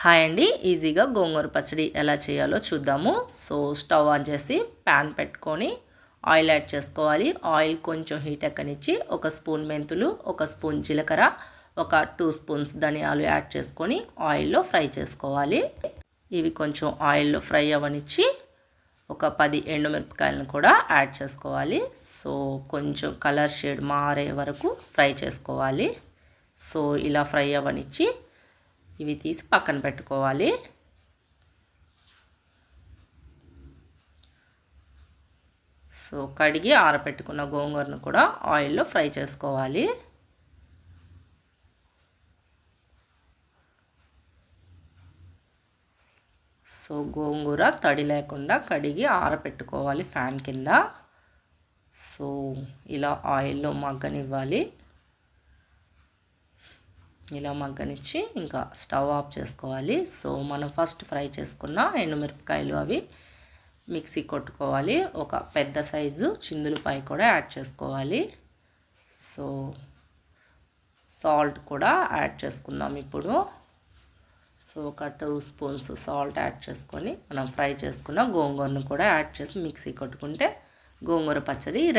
Hi అండి, ఈజీగా గోంగూర పచ్చడి ఎలా చేయాలో చూద్దాము. సో స్టవ్ ఆన్ చేసి ప్యాన్ పెట్టుకొని ఆయిల్ యాడ్ చేసుకోవాలి. ఆయిల్ కొంచెం హీట్ ఎక్కనిచ్చి 1 స్పూన్ మెంతులు, 1 స్పూన్ జీలకర్ర, ఒక 2 స్పూన్స్ ధనియాలు యాడ్ చేసుకొని ఆయిల్లో ఫ్రై చేసుకోవాలి. ఇవి కొంచెం ఆయిల్లో ఫ్రై అవ్వనిచ్చి ఒక 10 ఎండుమిరపకాయలను కూడా యాడ్ చేసుకోవాలి. సో కొంచెం కలర్ షేడ్ మారే వరకు ఫ్రై చేసుకోవాలి. సో ఇలా ఫ్రై అవ్వనిచ్చి ఇవి తీసి పక్కన పెట్టుకోవాలి. సో కడిగి ఆరబెట్టుకున్న గోంగూరను కూడా ఆయిల్లో ఫ్రై చేసుకోవాలి. సో గోంగూర తడి లేకుండా కడిగి ఆరబెట్టుకోవాలి ఫ్యాన్ కింద. సో ఇలా ఆయిల్లో మగ్గనివ్వాలి. ఇలా మగ్గనిచ్చి ఇంకా స్టవ్ ఆఫ్ చేసుకోవాలి. సో మనం ఫస్ట్ ఫ్రై చేసుకున్న ఎండుమిరపకాయలు అవి మిక్సీ కొట్టుకోవాలి. ఒక పెద్ద సైజు చిందులపై కూడా యాడ్ చేసుకోవాలి. సో సాల్ట్ కూడా యాడ్ చేసుకుందాం ఇప్పుడు. సో ఒక 2 స్పూన్స్ సాల్ట్ యాడ్ చేసుకొని మనం ఫ్రై చేసుకున్న గోంగూరను కూడా యాడ్ చేసి మిక్సీ కొట్టుకుంటే గోంగూర పచ్చడి రెడీ.